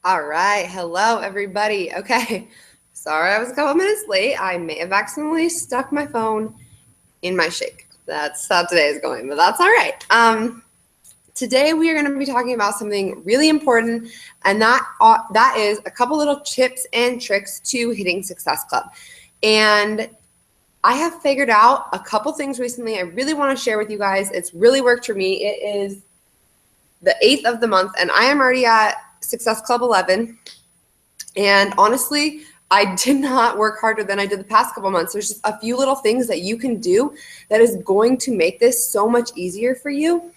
All right. Hello, everybody. Okay. Sorry I was a couple minutes late. I may have accidentally stuck my phone in my shake. That's how today is going, but that's all right. Today we are going to be talking about something really important, and that is a couple little tips and tricks to hitting Success Club. And I have figured out a couple things recently I really want to share with you guys. It's really worked for me. It is the 8th of the month, and I am already at Success Club 11. And honestly, I did not work harder than I did the past couple months. There's just a few little things that you can do that is going to make this so much easier for you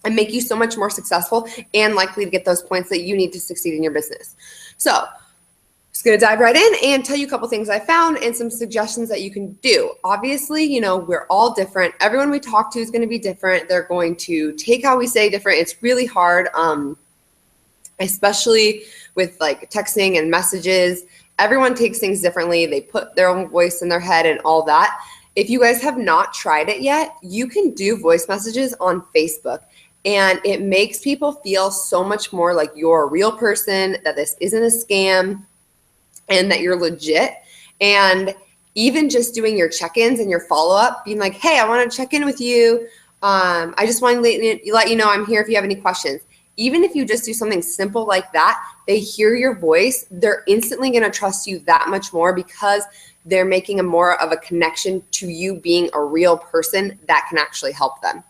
and make you so much more successful and likely to get those points that you need to succeed in your business. So just going to dive right in and tell you a couple things I found and some suggestions that you can do. Obviously, we're all different. Everyone we talk to is going to be different. They're going to take how we say different. It's really hard, especially with like texting and messages. Everyone takes things differently. They put their own voice in their head and all that. If you guys have not tried it yet, you can do voice messages on Facebook. And it makes people feel so much more like you're a real person, that this isn't a scam, and that you're legit. And even just doing your check-ins and your follow-up, being like, hey, I want to check in with you. I just want to let you know I'm here if you have any questions. Even if you just do something simple like that, they hear your voice, they're instantly going to trust you that much more because they're making a more of a connection to you being a real person that can actually help them.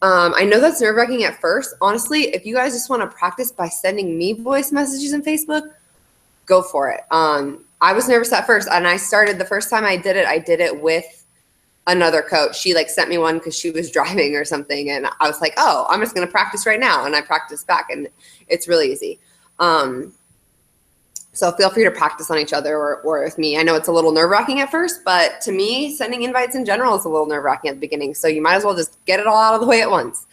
I know that's nerve-wracking at first. Honestly, if you guys just want to practice by sending me voice messages on Facebook, go for it. I was nervous at first, and the first time I did it with another coach. She sent me one because she was driving or something, and I was like, oh, I'm just going to practice right now, and I practiced back, and it's really easy. So feel free to practice on each other or with me. I know it's a little nerve-wracking at first, but to me, sending invites in general is a little nerve-wracking at the beginning, so you might as well just get it all out of the way at once.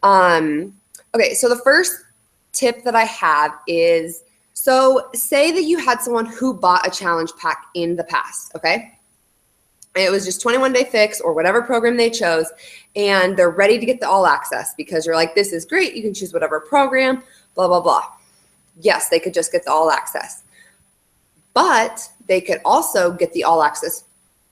Okay, so the first tip that I have is, so say that you had someone who bought a challenge pack in the past, okay? It was just 21-day fix or whatever program they chose, and they're ready to get the all access because you're like, this is great. You can choose whatever program, blah, blah, blah. Yes, they could just get the all access, but they could also get the all access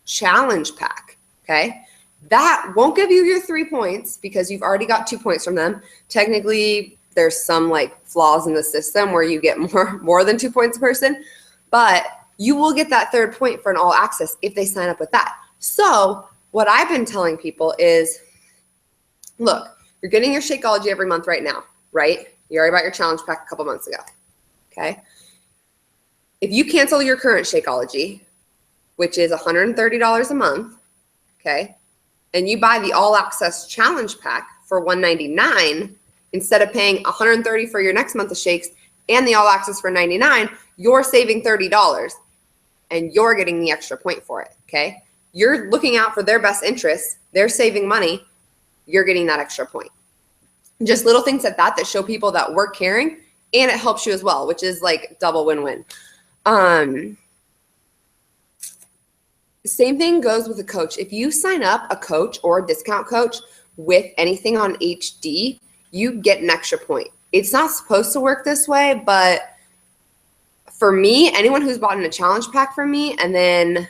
challenge pack, okay? That won't give you your 3 points because you've already got 2 points from them. Technically, there's some flaws in the system where you get more than 2 points a person, but you will get that 3rd point for an all access if they sign up with that. So what I've been telling people is, look, you're getting your Shakeology every month right now, right? You already bought your challenge pack a couple months ago, okay? If you cancel your current Shakeology, which is $130 a month, okay, and you buy the all access challenge pack for $199, instead of paying $130 for your next month of shakes and the all access for $99, you're saving $30 and you're getting the extra point for it, okay? You're looking out for their best interests. They're saving money. You're getting that extra point. Just little things like that show people that we're caring, and it helps you as well, which is double win-win. Same thing goes with a coach. If you sign up a coach or a discount coach with anything on HD, you get an extra point. It's not supposed to work this way, but for me, anyone who's bought in a challenge pack from me and then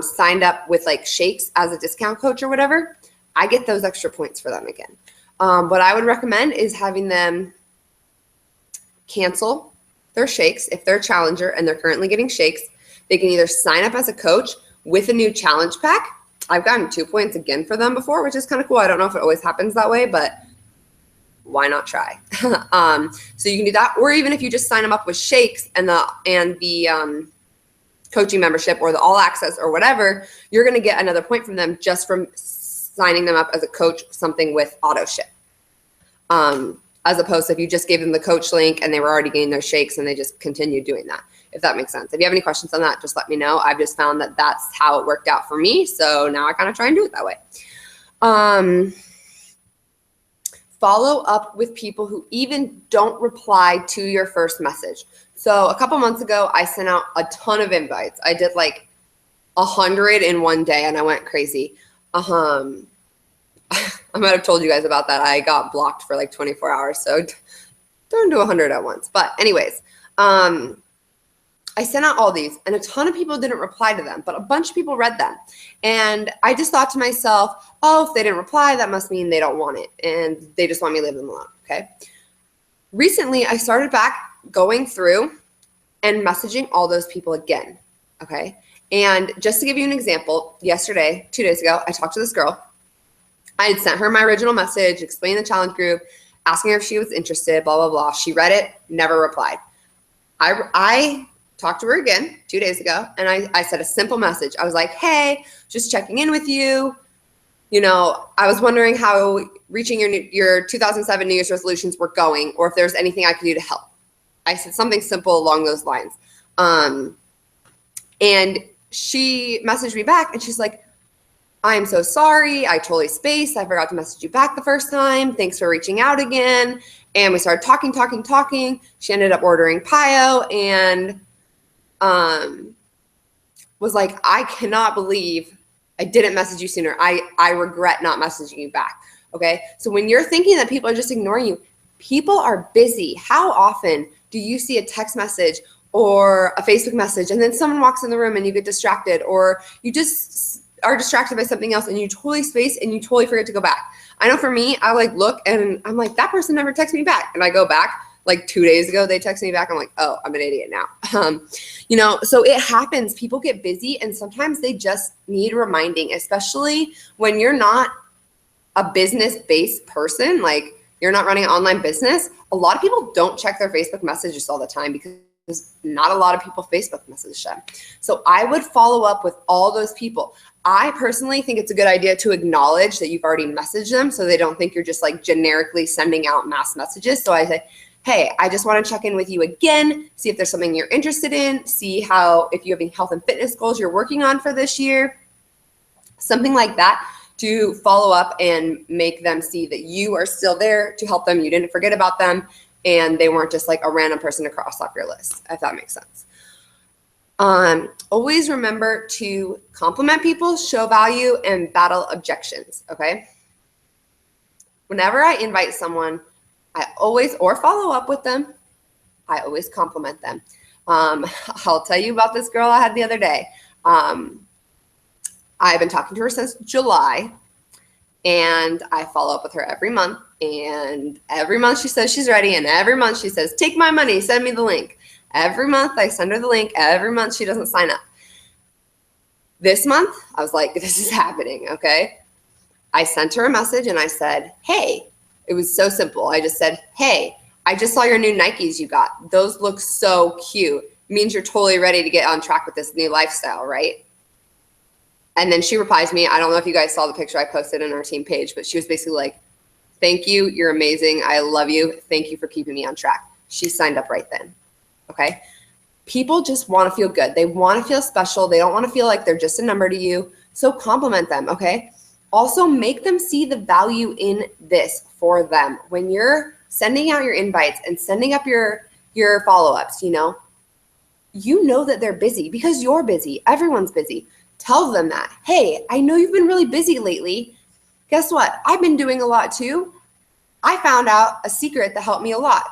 signed up with shakes as a discount coach or whatever, I get those extra points for them again. What I would recommend is having them cancel their shakes. If they're a challenger and they're currently getting shakes, they can either sign up as a coach with a new challenge pack. I've gotten 2 points again for them before, which is kind of cool. I don't know if it always happens that way, but why not try? So you can do that, or even if you just sign them up with shakes and the coaching membership or the all access or whatever, you're going to get another point from them just from signing them up as a coach, something with auto ship. As opposed to if you just gave them the coach link and they were already getting their shakes and they just continued doing that, if that makes sense. If you have any questions on that, just let me know. I've just found that that's how it worked out for me. So now I kind of try and do it that way. Follow up with people who even don't reply to your first message. So a couple months ago, I sent out a ton of invites. I did 100 in one day and I went crazy. I might have told you guys about that. I got blocked for 24 hours. So don't do 100 at once. But anyways, I sent out all these and a ton of people didn't reply to them, but a bunch of people read them. And I just thought to myself, oh, if they didn't reply, that must mean they don't want it and they just want me to leave them alone, okay? Recently, I started back going through and messaging all those people again, okay? And just to give you an example, yesterday, 2 days ago, I talked to this girl. I had sent her my original message, explained the challenge group, asking her if she was interested, blah, blah, blah. She read it, never replied. I talked to her again 2 days ago, and I said a simple message. I was like, hey, just checking in with you. You know, I was wondering how reaching your 2007 New Year's resolutions were going, or if there's anything I could do to help. I said something simple along those lines. And she messaged me back, and she's like, I'm so sorry. I totally spaced. I forgot to message you back the first time. Thanks for reaching out again. And we started talking. She ended up ordering Pio and was like, I cannot believe I didn't message you sooner. I regret not messaging you back. Okay. So when you're thinking that people are just ignoring you, people are busy. How often do you see a text message or a Facebook message and then someone walks in the room and you get distracted, or you just are distracted by something else and you totally space and you totally forget to go back? I know for me, I like look and I'm like, that person never texted me back. And I go back like 2 days ago, they texted me back. I'm like, oh, I'm an idiot now. You know, so it happens. People get busy and sometimes they just need reminding, especially when you're not a business-based person, like you're not running an online business. A lot of people don't check their Facebook messages all the time because not a lot of people Facebook message them. So I would follow up with all those people. I personally think it's a good idea to acknowledge that you've already messaged them so they don't think you're just like generically sending out mass messages. So I say, hey, I just want to check in with you again, see if there's something you're interested in, see how, if you have any health and fitness goals you're working on for this year, something like that, to follow up and make them see that you are still there to help them. You didn't forget about them and they weren't just like a random person to cross off your list, if that makes sense. Always remember to compliment people, show value, and battle objections, okay? Whenever I invite someone, I always, or follow up with them, I always compliment them. I'll tell you about this girl I had the other day. I've been talking to her since July, and I follow up with her every month. And every month she says she's ready, and every month she says, take my money, send me the link. Every month I send her the link. Every month she doesn't sign up. This month, I was like, this is happening, okay? I sent her a message and I said, hey, it was so simple. I just said, hey, I just saw your new Nikes you got. Those look so cute. Means you're totally ready to get on track with this new lifestyle, right? And then she replies me. I don't know if you guys saw the picture I posted on our team page, but she was basically like, thank you. You're amazing. I love you. Thank you for keeping me on track. She signed up right then. Okay. People just want to feel good. They want to feel special. They don't want to feel like they're just a number to you. So compliment them. Okay. Also make them see the value in this for them. When you're sending out your invites and sending up your follow-ups, you know that they're busy because you're busy. Everyone's busy. Tell them that, hey, I know you've been really busy lately. Guess what? I've been doing a lot too. I found out a secret that helped me a lot.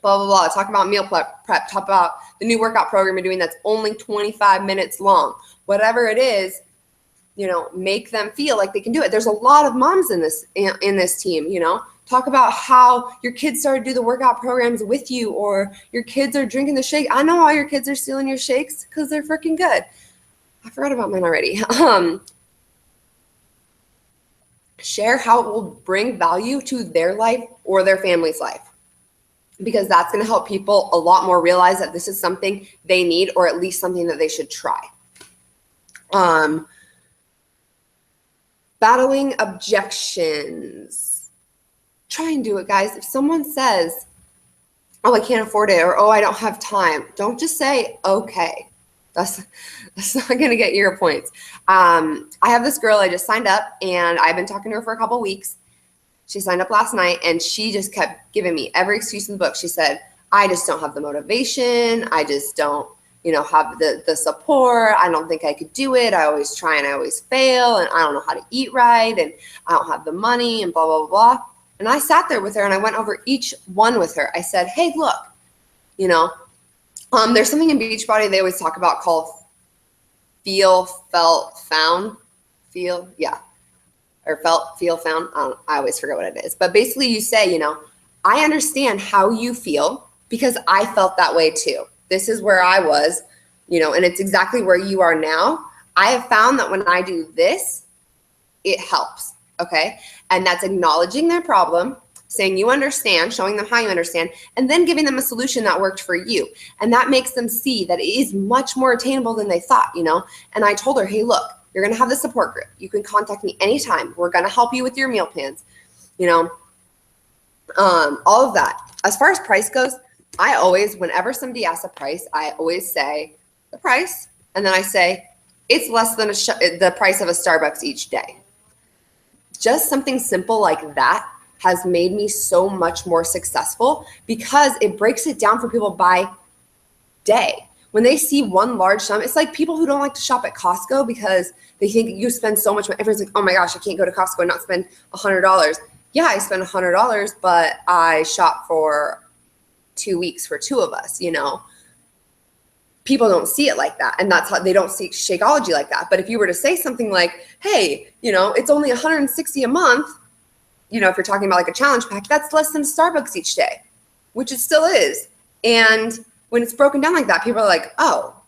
Blah, blah, blah. Talk about meal prep. Talk about the new workout program you're doing that's only 25 minutes long. Whatever it is, you know, make them feel like they can do it. There's a lot of moms in this team, you know. Talk about how your kids started to do the workout programs with you, or your kids are drinking the shake. I know all your kids are stealing your shakes because they're freaking good. I forgot about mine already. Share how it will bring value to their life or their family's life, because that's going to help people a lot more realize that this is something they need, or at least something that they should try. Battling objections. Try and do it, guys. If someone says, oh, I can't afford it, or oh, I don't have time, don't just say, okay. That's not going to get your points. I have this girl I just signed up, and I've been talking to her for a couple weeks. She signed up last night, and she just kept giving me every excuse in the book. She said, I just don't have the motivation. I just don't, have the support. I don't think I could do it. I always try and I always fail, and I don't know how to eat right, and I don't have the money, and blah, blah, blah. And I sat there with her and I went over each one with her. I said, hey, look, you know, there's something in Beachbody they always talk about called feel, felt, found. Feel, yeah. Or felt, feel, found. I always forget what it is. But basically you say, you know, I understand how you feel because I felt that way too. This is where I was, you know, and it's exactly where you are now. I have found that when I do this, it helps, okay? And that's acknowledging their problem, saying you understand, showing them how you understand, and then giving them a solution that worked for you. And that makes them see that it is much more attainable than they thought, you know? And I told her, hey, look, you're gonna have the support group. You can contact me anytime. We're gonna help you with your meal plans, you know? All of that. As far as price goes, I always, whenever somebody asks a price, I always say the price, and then I say, it's less than the price of a Starbucks each day. Just something simple like that has made me so much more successful because it breaks it down for people by day. When they see one large sum, it's like people who don't like to shop at Costco because they think you spend so much money. Everyone's like, oh my gosh, I can't go to Costco and not spend $100. Yeah, I spend $100, but I shop for 2 weeks for two of us, you know. People don't see it like that. And that's how they don't see Shakeology like that. But if you were to say something like, hey, you know, it's only $160 a month, you know, if you're talking about like a challenge pack, that's less than Starbucks each day, which it still is. And when it's broken down like that, people are like, oh,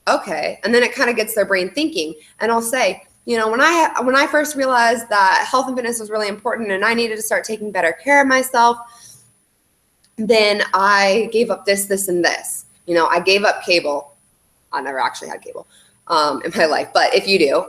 okay. And then it kind of gets their brain thinking. And I'll say, you know, when I first realized that health and fitness was really important and I needed to start taking better care of myself, then I gave up this, this, and this. You know, I gave up cable. I never actually had cable in my life, but if you do,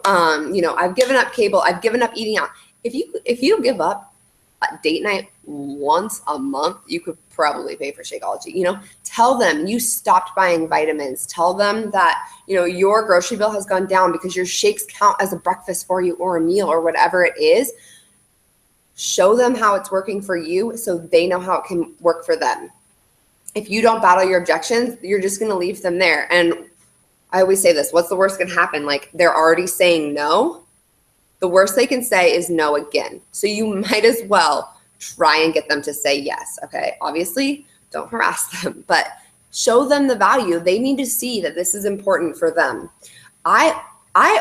you know, I've given up cable. I've given up eating out. If you give up a date night once a month, you could probably pay for Shakeology. You know, tell them you stopped buying vitamins. Tell them that, you know, your grocery bill has gone down because your shakes count as a breakfast for you or a meal or whatever it is. Show them how it's working for you so they know how it can work for them. If you don't battle your objections, you're just going to leave them there. And I always say this, what's the worst can happen? Like they're already saying no. The worst they can say is no again. So you might as well try and get them to say yes. Okay. Obviously don't harass them, but show them the value. They need to see that this is important for them. I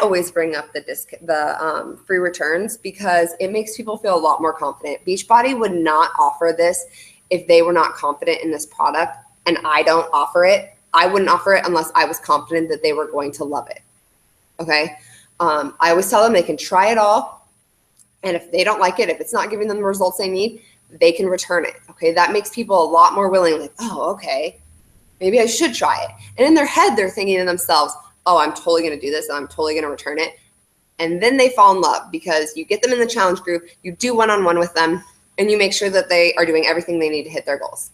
always bring up the free returns because it makes people feel a lot more confident. Beachbody would not offer this if they were not confident in this product, and I don't offer it. I wouldn't offer it unless I was confident that they were going to love it. Okay. I always tell them they can try it all. And if they don't like it, if it's not giving them the results they need, they can return it. Okay. That makes people a lot more willing. Like, oh, okay, maybe I should try it. And in their head, they're thinking to themselves, oh, I'm totally going to do this and I'm totally going to return it. And then they fall in love because you get them in the challenge group, you do one-on-one with them, and you make sure that they are doing everything they need to hit their goals.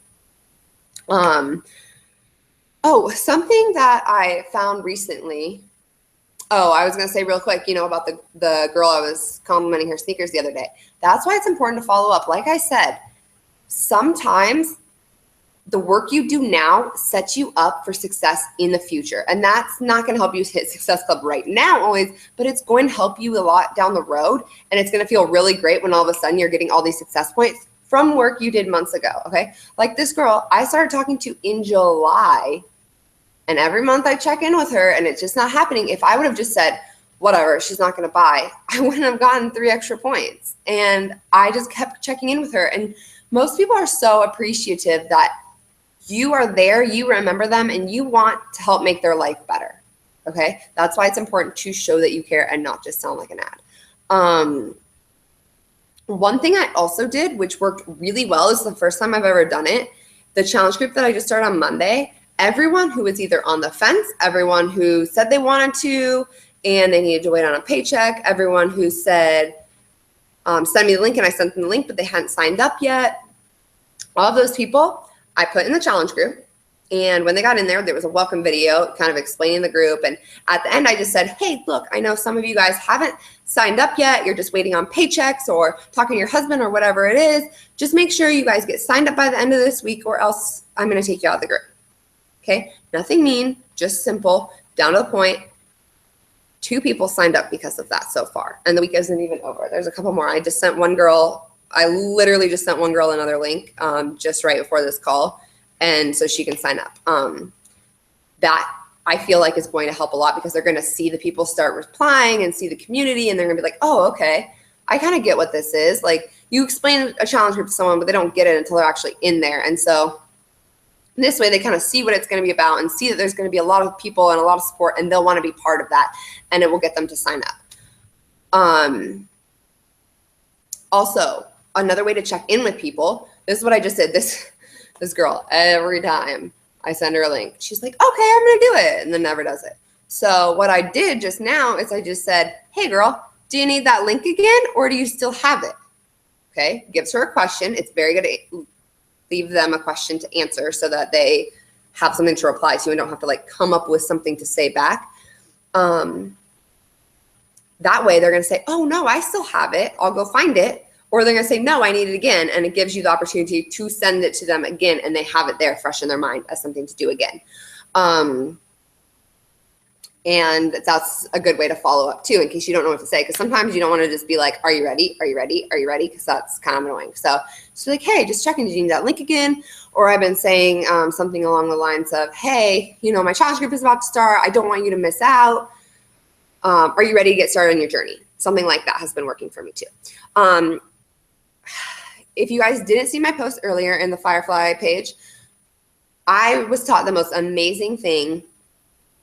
Something that I found recently. Oh, I was going to say real quick, you know, about the girl I was complimenting her sneakers the other day. That's why it's important to follow up. Like I said, sometimes the work you do now sets you up for success in the future. And that's not going to help you hit Success Club right now always, but it's going to help you a lot down the road. And it's going to feel really great when all of a sudden you're getting all these success points from work you did months ago. Okay. Like this girl, I started talking to in July, and every month I check in with her and it's just not happening. If I would have just said, whatever, she's not going to buy, I wouldn't have gotten 3 extra points. And I just kept checking in with her. And most people are so appreciative that you are there, you remember them, and you want to help make their life better. Okay. That's why it's important to show that you care and not just sound like an ad. One thing I also did, which worked really well, is the first time I've ever done it. The challenge group that I just started on Monday, everyone who was either on the fence, everyone who said they wanted to and they needed to wait on a paycheck, everyone who said, send me the link, and I sent them the link, but they hadn't signed up yet. All of those people I put in the challenge group. And when they got in there, there was a welcome video kind of explaining the group. And at the end, I just said, hey, look, I know some of you guys haven't signed up yet. You're just waiting on paychecks or talking to your husband or whatever it is. Just make sure you guys get signed up by the end of this week, or else I'm going to take you out of the group. Okay. Nothing mean, just simple, down to the point. 2 people signed up because of that so far. And the week isn't even over. There's a couple more. I just sent one girl I literally just sent one girl another link just right before this call, and so she can sign up. That I feel like is going to help a lot because they're going to see the people start replying and see the community, and they're going to be like, oh, okay, I kind of get what this is. Like, you explain a challenge group to someone, but they don't get it until they're actually in there. And so this way they kind of see what it's going to be about and see that there's going to be a lot of people and a lot of support, and they'll want to be part of that, and it will get them to sign up. Also, another way to check in with people, this is what I just did. This girl, every time I send her a link, she's like, okay, I'm going to do it, and then never does it. So what I did just now is I just said, hey, girl, do you need that link again, or do you still have it? Okay, gives her a question. It's very good to leave them a question to answer so that they have something to reply to and don't have to like come up with something to say back. That way they're going to say, oh, no, I still have it. I'll go find it. Or they're going to say, no, I need it again. And it gives you the opportunity to send it to them again, and they have it there fresh in their mind as something to do again. And that's a good way to follow up too, in case you don't know what to say. Because sometimes you don't want to just be like, are you ready? Are you ready? Are you ready? Because that's kind of annoying. So just like, hey, just checking, did you need that link again? Or I've been saying something along the lines of, hey, you know, my challenge group is about to start. I don't want you to miss out. Are you ready to get started on your journey? Something like that has been working for me too. If you guys didn't see my post earlier in the Firefly page, I was taught the most amazing thing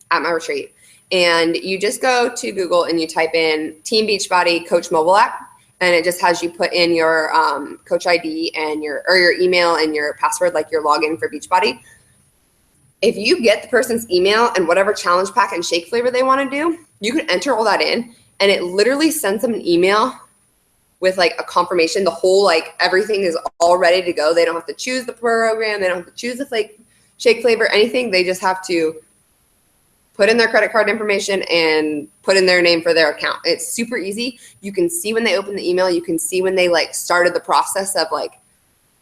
at my retreat. And you just go to Google and you type in Team Beachbody Coach mobile app, and it just has you put in your coach ID and your email and your password, like your login for Beachbody. If you get the person's email and whatever challenge pack and shake flavor they want to do, you can enter all that in, and it literally sends them an email with like a confirmation. The whole, like, everything is all ready to go. They don't have to choose the program. They don't have to choose the shake flavor, anything. They just have to put in their credit card information and put in their name for their account. It's super easy. You can see when they open the email. You can see when they like started the process of like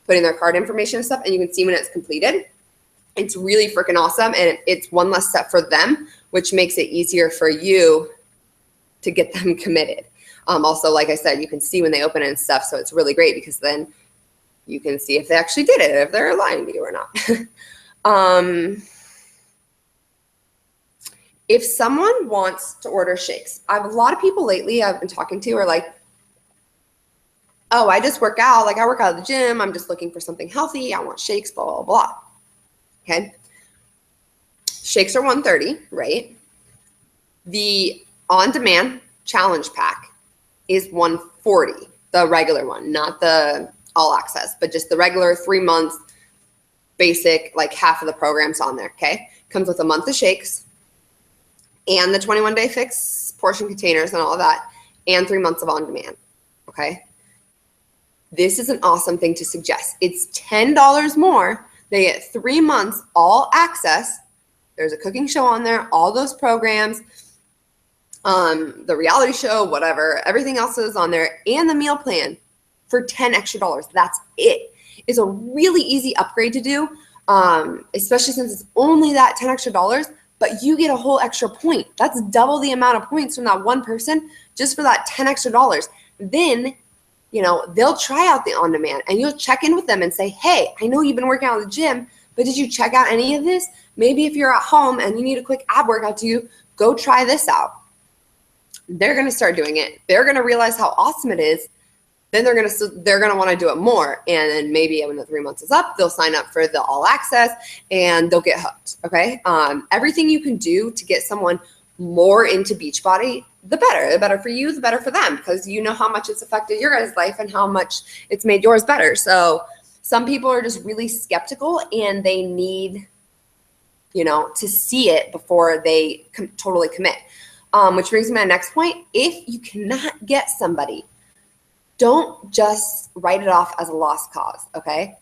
putting their card information and stuff, and you can see when it's completed. It's really freaking awesome, and it's one less step for them, which makes it easier for you to get them committed. Also, like I said, you can see when they open it and stuff, so it's really great because then you can see if they actually did it, if they're lying to you or not. If someone wants to order shakes, I have a lot of people lately I've been talking to are like, oh, I just work out. Like, I work out at the gym. I'm just looking for something healthy. I want shakes, blah, blah, blah. Okay. Shakes are $130, right? The on-demand challenge pack is $140, the regular one, not the all access, but just the regular 3 months basic, like half of the program's on there. Okay. Comes with a month of shakes and the 21-day fix portion containers and all of that, and 3 months of on-demand, okay? This is an awesome thing to suggest. It's $10 more. They get 3 months all access. There's a cooking show on there, all those programs, the reality show, whatever, everything else is on there, and the meal plan for $10 extra. That's it. It's a really easy upgrade to do, especially since it's only that $10 extra. But you get a whole extra point. That's double the amount of points from that one person just for that $10 extra. Then, you know, they'll try out the on-demand, and you'll check in with them and say, hey, I know you've been working out at the gym, but did you check out any of this? Maybe if you're at home and you need a quick ab workout to do, go try this out. They're going to start doing it. They're going to realize how awesome it is. Then they're going to want to do it more. And then maybe when the 3 months is up, they'll sign up for the all access and they'll get hooked. Okay. Everything you can do to get someone more into Beachbody, the better. The better for you, the better for them, because you know how much it's affected your guys' life and how much it's made yours better. So some people are just really skeptical and they need, you know, to see it before they totally commit. Which brings me to my next point. If you cannot get somebody, don't just write it off as a lost cause, okay?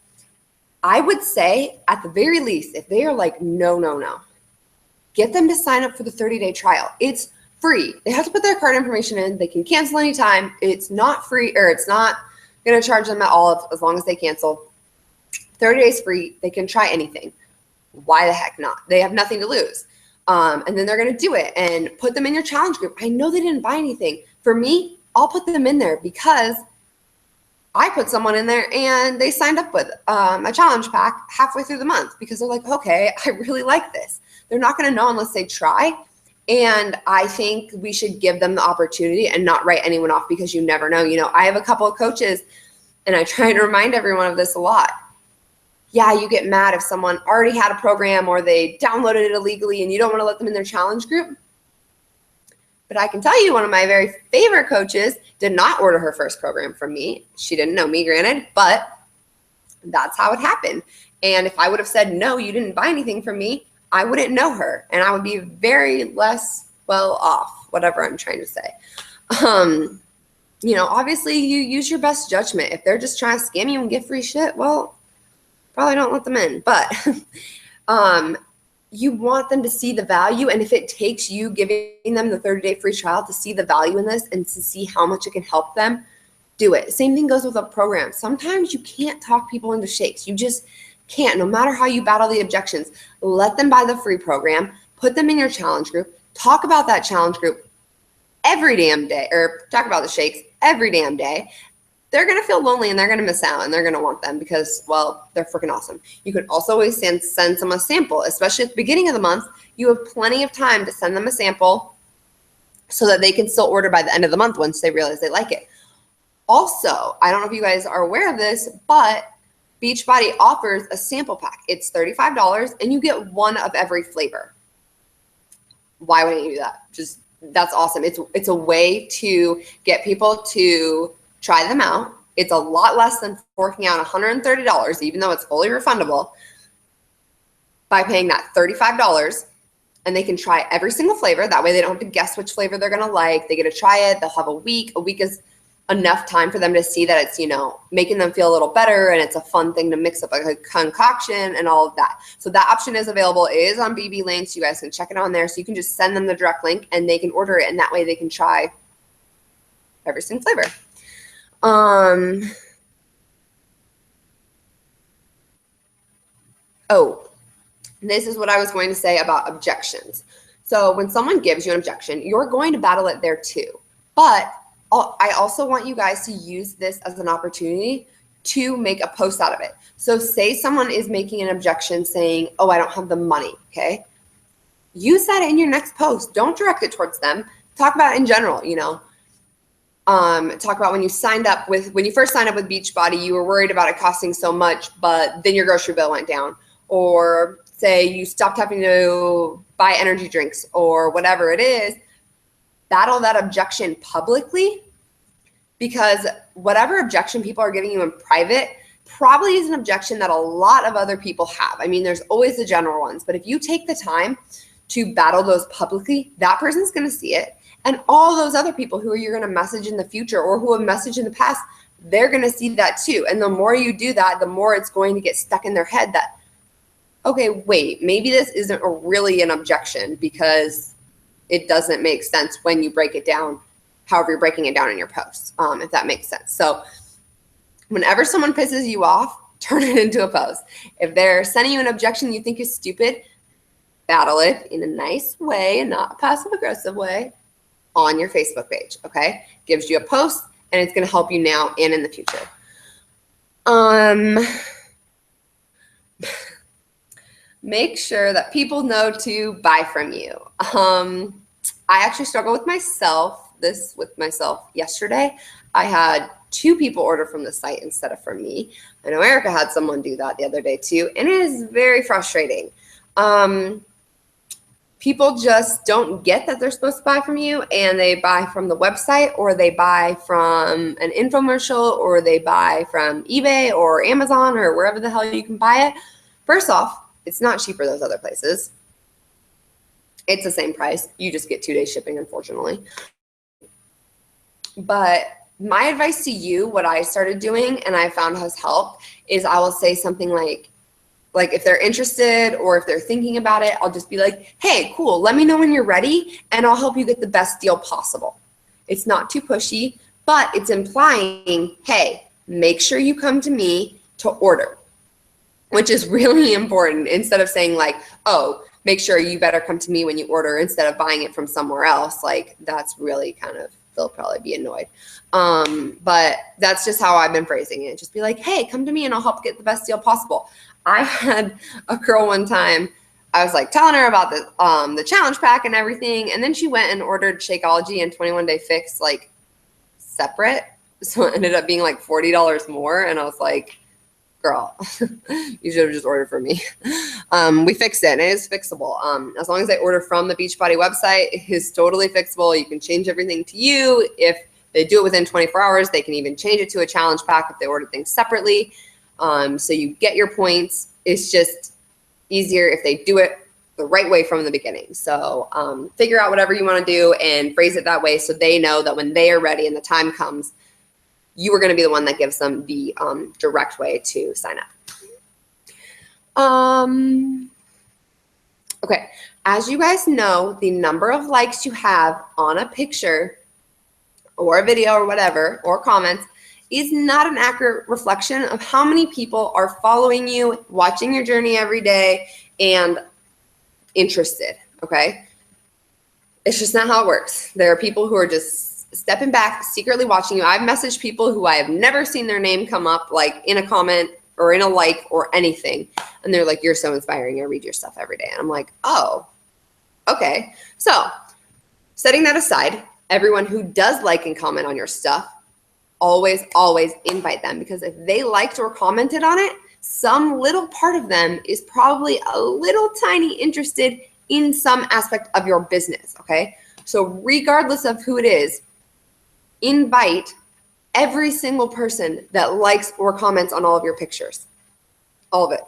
I would say at the very least, if they are like, no, get them to sign up for the 30-day trial. It's free. They have to put their card information in. They can cancel anytime. It's not free, or it's not going to charge them at all as long as they cancel. 30 days free. They can try anything. Why the heck not? They have nothing to lose. And then they're going to do it and put them in your challenge group. I know they didn't buy anything. For me, I'll put them in there because I put someone in there and they signed up with a challenge pack halfway through the month because they're like, okay, I really like this. They're not going to know unless they try. And I think we should give them the opportunity and not write anyone off because you never know. You know, I have a couple of coaches and I try to remind everyone of this a lot. Yeah, you get mad if someone already had a program or they downloaded it illegally and you don't want to let them in their challenge group. But I can tell you one of my very favorite coaches did not order her first program from me. She didn't know me, granted, but that's how it happened. And if I would have said, no, you didn't buy anything from me, I wouldn't know her and I would be very less well off, whatever I'm trying to say. You know, obviously you use your best judgment. If they're just trying to scam you and get free shit, well, probably don't let them in. But you want them to see the value. And if it takes you giving them the 30-day free trial to see the value in this and to see how much it can help them, do it. Same thing goes with a program. Sometimes you can't talk people into shakes. You just can't, no matter how you battle the objections. Let them buy the free program, put them in your challenge group, talk about that challenge group every damn day, or talk about the shakes every damn day. They're going to feel lonely and they're going to miss out and they're going to want them because, well, they're freaking awesome. You could also always send them a sample, especially at the beginning of the month. You have plenty of time to send them a sample so that they can still order by the end of the month once they realize they like it. Also, I don't know if you guys are aware of this, but Beachbody offers a sample pack. It's $35 and you get one of every flavor. Why wouldn't you do that? Just, that's awesome. It's a way to get people to try them out. It's a lot less than forking out $130, even though it's fully refundable, by paying that $35, and they can try every single flavor. That way they don't have to guess which flavor they're going to like. They get to try it. They'll have a week. A week is enough time for them to see that it's, you know, making them feel a little better and it's a fun thing to mix up like a concoction and all of that. So that option is available. It is on BB Links. You guys can check it on there. So you can just send them the direct link and they can order it, and that way they can try every single flavor. Oh, this is what I was going to say about objections. So when someone gives you an objection, you're going to battle it there too. But I also want you guys to use this as an opportunity to make a post out of it. So say someone is making an objection saying, oh, I don't have the money, okay? Use that in your next post. Don't direct it towards them. Talk about it in general, you know. Talk about when you first signed up with Beachbody, you were worried about it costing so much, but then your grocery bill went down. Or say you stopped having to buy energy drinks or whatever it is. Battle that objection publicly, because whatever objection people are giving you in private probably is an objection that a lot of other people have. I mean, there's always the general ones, but if you take the time to battle those publicly, that person's going to see it. And all those other people who you're going to message in the future or who have messaged in the past, they're going to see that too. And the more you do that, the more it's going to get stuck in their head that, okay, wait, maybe this isn't really an objection because it doesn't make sense when you break it down, however you're breaking it down in your posts, if that makes sense. So whenever someone pisses you off, turn it into a post. If they're sending you an objection you think is stupid, battle it in a nice way and not a passive-aggressive way on your Facebook page, okay? Gives you a post, and it's going to help you now and in the future. Make sure that people know to buy from you. I actually struggled with myself yesterday. I had 2 people order from the site instead of from me. I know Erica had someone do that the other day too, and it is very frustrating. People just don't get that they're supposed to buy from you, and they buy from the website, or they buy from an infomercial, or they buy from eBay or Amazon or wherever the hell you can buy it. First off, it's not cheaper those other places. It's the same price. You just get 2-day shipping, unfortunately. But my advice to you, what I started doing and I found has helped, is I will say something like if they're interested or if they're thinking about it, I'll just be like, hey, cool, let me know when you're ready and I'll help you get the best deal possible. It's not too pushy, but it's implying, hey, make sure you come to me to order, which is really important, instead of saying like, oh, make sure you better come to me when you order instead of buying it from somewhere else. Like, that's really kind of they'll probably be annoyed. But that's just how I've been phrasing it. Just be like, hey, come to me and I'll help get the best deal possible. I had a girl one time, I was like telling her about the challenge pack and everything. And then she went and ordered Shakeology and 21 Day Fix like separate. So it ended up being like $40 more. And I was like, girl, you should have just ordered from me. We fixed it and it is fixable. As long as they order from the Beachbody website, it is totally fixable. You can change everything to you. If they do it within 24 hours, they can even change it to a challenge pack if they order things separately. So you get your points. It's just easier if they do it the right way from the beginning. So figure out whatever you want to do and phrase it that way so they know that when they are ready and the time comes, you are going to be the one that gives them the direct way to sign up. Okay, as you guys know, the number of likes you have on a picture or a video or whatever, or comments, is not an accurate reflection of how many people are following you, watching your journey every day, and interested, okay? It's just not how it works. There are people who are just stepping back, secretly watching you. I've messaged people who I have never seen their name come up like in a comment or in a like or anything. And they're like, you're so inspiring. I read your stuff every day. And I'm like, oh, okay. So setting that aside, everyone who does like and comment on your stuff, always invite them, because if they liked or commented on it, some little part of them is probably a little tiny interested in some aspect of your business, okay? So regardless of who it is, invite every single person that likes or comments on all of your pictures, all of it.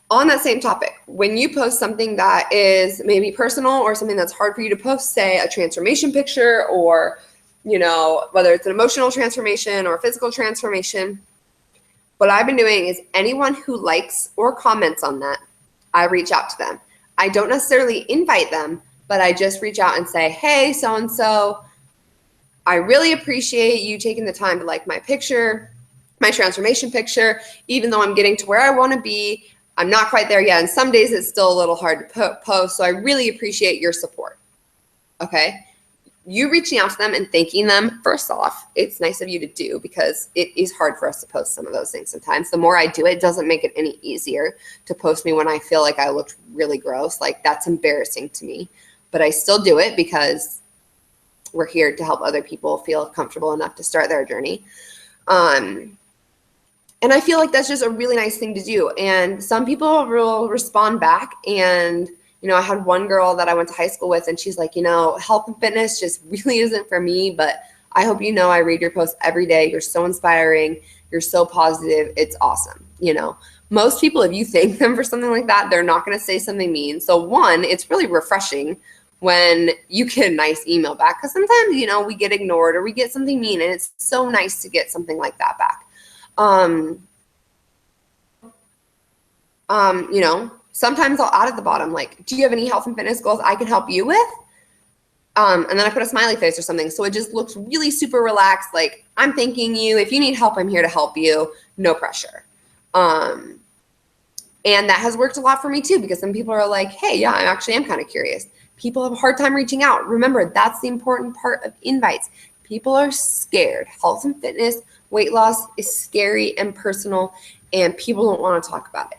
On that same topic, when you post something that is maybe personal or something that's hard for you to post, say a transformation picture, or, you know, whether it's an emotional transformation or a physical transformation, what I've been doing is anyone who likes or comments on that, I reach out to them. I don't necessarily invite them, but I just reach out and say, hey, so-and-so, I really appreciate you taking the time to like my picture, my transformation picture, even though I'm getting to where I want to be. I'm not quite there yet. And some days it's still a little hard to post. So I really appreciate your support. Okay. You reaching out to them and thanking them, first off, it's nice of you to do, because it is hard for us to post some of those things sometimes. The more I do it, it doesn't make it any easier to post me when I feel like I looked really gross. Like, that's embarrassing to me. But I still do it because we're here to help other people feel comfortable enough to start their journey. And I feel like that's just a really nice thing to do. And some people will respond back. And, you know, I had one girl that I went to high school with, and she's like, you know, health and fitness just really isn't for me, but I hope you know I read your posts every day. You're so inspiring. You're so positive. It's awesome. You know, most people, if you thank them for something like that, they're not going to say something mean. So one, it's really refreshing when you get a nice email back, because sometimes, you know, we get ignored or we get something mean, and it's so nice to get something like that back. You know, sometimes I'll add at the bottom, like, do you have any health and fitness goals I can help you with? And then I put a smiley face or something. So it just looks really super relaxed. Like, I'm thanking you. If you need help, I'm here to help you. No pressure. And that has worked a lot for me too, because some people are like, hey, yeah, I am kind of curious. People have a hard time reaching out. Remember, that's the important part of invites. People are scared. Health and fitness, weight loss is scary and personal, and people don't want to talk about it.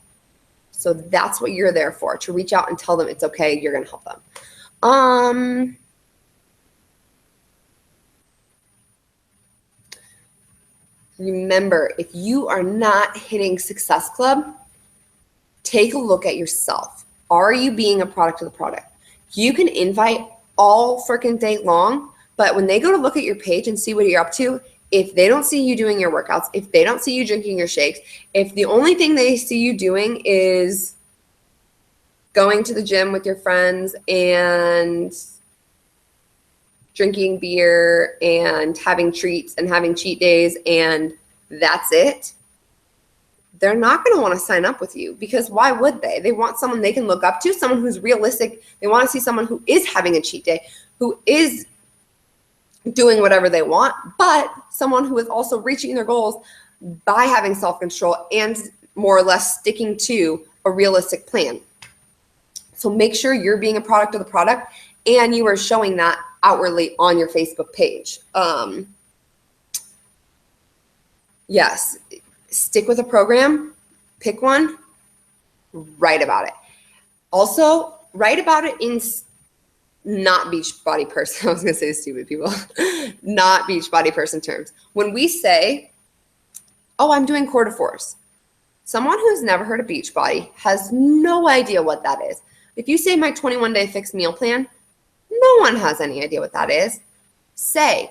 So that's what you're there for, to reach out and tell them it's okay. You're going to help them. Remember, if you are not hitting Success Club, take a look at yourself. Are you being a product of the product? You can invite all freaking day long, but when they go to look at your page and see what you're up to, if they don't see you doing your workouts, if they don't see you drinking your shakes, if the only thing they see you doing is going to the gym with your friends and drinking beer and having treats and having cheat days, and that's it, they're not going to want to sign up with you, because why would they? They want someone they can look up to, someone who's realistic. They want to see someone who is having a cheat day, who is doing whatever they want, but someone who is also reaching their goals by having self-control and more or less sticking to a realistic plan. So make sure you're being a product of the product, and you are showing that outwardly on your Facebook page. Yes, stick with a program, pick one, write about it. Also, write about it in not Beachbody person. I was going to say stupid people, not Beachbody person terms. When we say, oh, I'm doing Core de Force, someone who's never heard of Beachbody has no idea what that is. If you say my 21-day fixed meal plan, no one has any idea what that is. Say,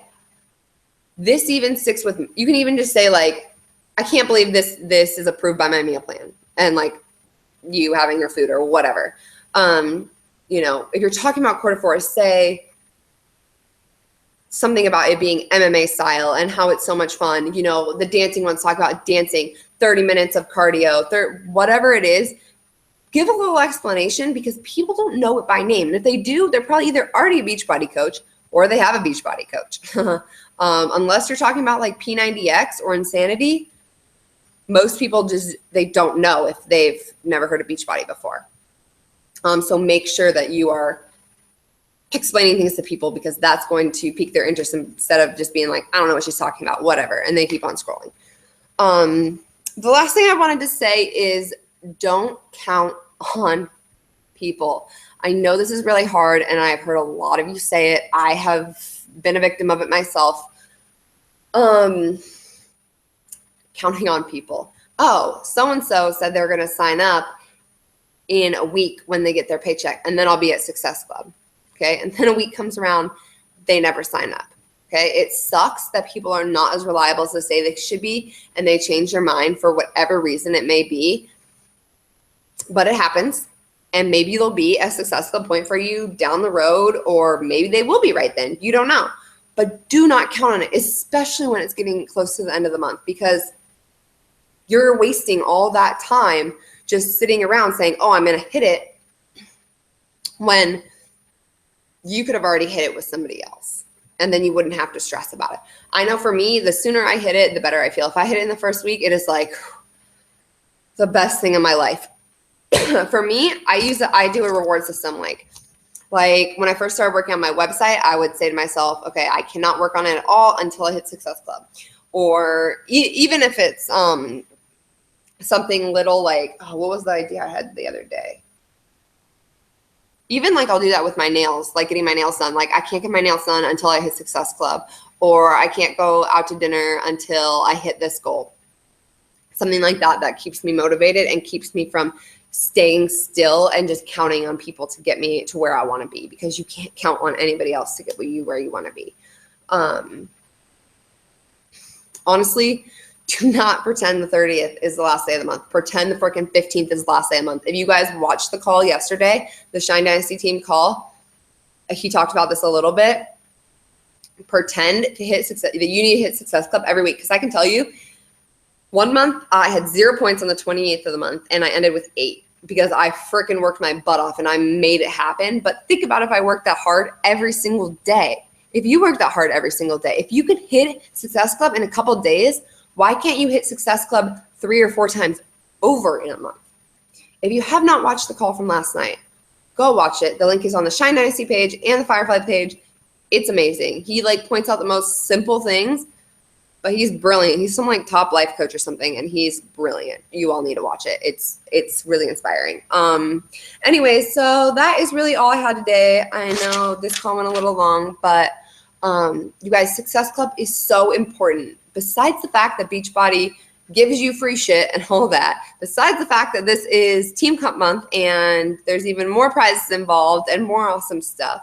this even sticks with me. You can even just say, like, I can't believe this is approved by my meal plan, and like you having your food or whatever. You know, if you're talking about Core de Force, say something about it being MMA style and how it's so much fun. You know, the dancing ones talk about dancing, 30 minutes of cardio, whatever it is. Give a little explanation, because people don't know it by name. And if they do, they're probably either already a Beachbody coach or they have a Beachbody coach. Unless you're talking about like P90X or Insanity, most people they don't know if they've never heard of Beachbody before. So make sure that you are explaining things to people, because that's going to pique their interest instead of just being like, I don't know what she's talking about, whatever, and they keep on scrolling. The last thing I wanted to say is don't count on people. I know this is really hard, and I've heard a lot of you say it. I have been a victim of it myself. Counting on people. Oh, so-and-so said they're going to sign up in a week when they get their paycheck, and then I'll be at Success Club. Okay. And then a week comes around, they never sign up. Okay. It sucks that people are not as reliable as they say they should be, and they change their mind for whatever reason it may be. But it happens. And maybe they'll be a Success Club point for you down the road, or maybe they will be right then. You don't know. But do not count on it, especially when it's getting close to the end of the month, because you're wasting all that time just sitting around saying, oh, I'm going to hit it, when you could have already hit it with somebody else, and then you wouldn't have to stress about it. I know for me, the sooner I hit it, the better I feel. If I hit it in the first week, it is like the best thing in my life. For me, I do a reward system. Like when I first started working on my website, I would say to myself, okay, I cannot work on it at all until I hit Success Club. Or even if it's something little like, oh, what was the idea I had the other day? Even like I'll do that with my nails, like getting my nails done. Like I can't get my nails done until I hit Success Club, or I can't go out to dinner until I hit this goal. Something like that keeps me motivated and keeps me from staying still and just counting on people to get me to where I want to be, because you can't count on anybody else to get you where you want to be. Honestly, do not pretend the 30th is the last day of the month. Pretend the freaking 15th is the last day of the month. If you guys watched the call yesterday, the Shine Dynasty team call, he talked about this a little bit. Pretend to hit success, that you need to hit Success Club every week. Because I can tell you, one month I had 0 points on the 28th of the month, and I ended with 8 because I freaking worked my butt off and I made it happen. But think about if I worked that hard every single day. If you work that hard every single day, if you could hit Success Club in a couple of days, why can't you hit Success Club 3 or 4 times over in a month? If you have not watched the call from last night, go watch it. The link is on the Shine Dynasty page and the Firefly page. It's amazing. He like points out the most simple things, but he's brilliant. He's some like top life coach or something, and he's brilliant. You all need to watch it. It's really inspiring. Anyway, so that is really all I had today. I know this call went a little long, but you guys, Success Club is so important. Besides the fact that Beachbody gives you free shit and all that, besides the fact that this is Team Cup month and there's even more prizes involved and more awesome stuff,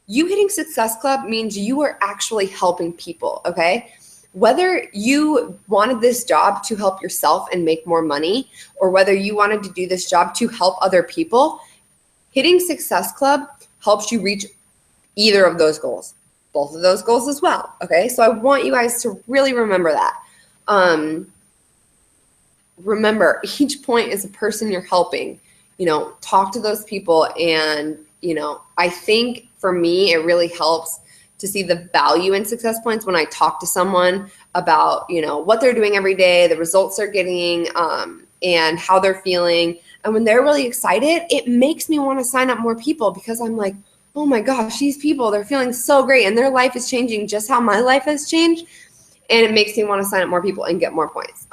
you hitting Success Club means you are actually helping people, okay? Whether you wanted this job to help yourself and make more money, or whether you wanted to do this job to help other people, hitting Success Club helps you reach either of those goals. Both of those goals as well, okay? So I want you guys to really remember that. Remember, each point is a person you're helping. You know, talk to those people, and, you know, I think for me, it really helps to see the value in success points when I talk to someone about, you know, what they're doing every day, the results they're getting, and how they're feeling. And when they're really excited, it makes me want to sign up more people, because I'm like, oh my gosh, these people, they're feeling so great and their life is changing just how my life has changed. And it makes me want to sign up more people and get more points.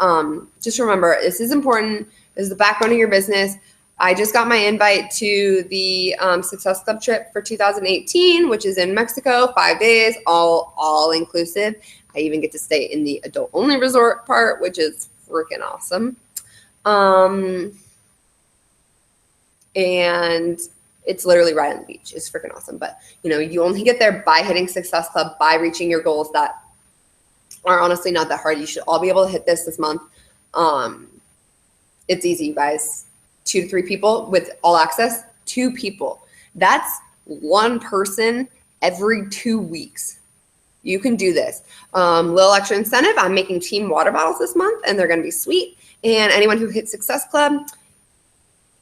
Just remember, this is important. This is the backbone of your business. I just got my invite to the Success Club trip for 2018, which is in Mexico, 5 days, all inclusive. I even get to stay in the adult only resort part, which is freaking awesome. And it's literally right on the beach. It's freaking awesome. But you only get there by hitting Success Club, by reaching your goals that are honestly not that hard. You should all be able to hit this month. It's easy, you guys. 2 to 3 people with all access. 2 people. That's 1 person every 2 weeks. You can do this. Little extra incentive. I'm making team water bottles this month, and they're going to be sweet. And anyone who hits Success Club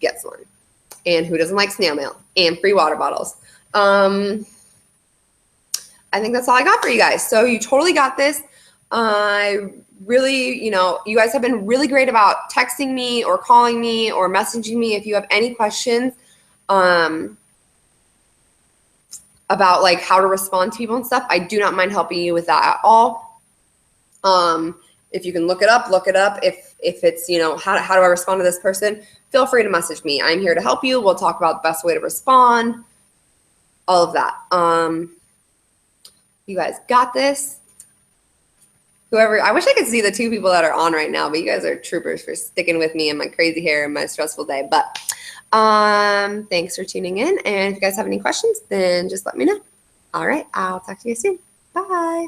gets one. And who doesn't like snail mail and free water bottles? I think that's all I got for you guys. So you totally got this. I really, you guys have been really great about texting me or calling me or messaging me if you have any questions about like how to respond to people and stuff. I do not mind helping you with that at all. If you can look it up. If it's, how do I respond to this person? Feel free to message me. I'm here to help you. We'll talk about the best way to respond, all of that. You guys got this. Whoever, I wish I could see the 2 people that are on right now, but you guys are troopers for sticking with me and my crazy hair and my stressful day. But thanks for tuning in. And if you guys have any questions, then just let me know. All right. I'll talk to you soon. Bye.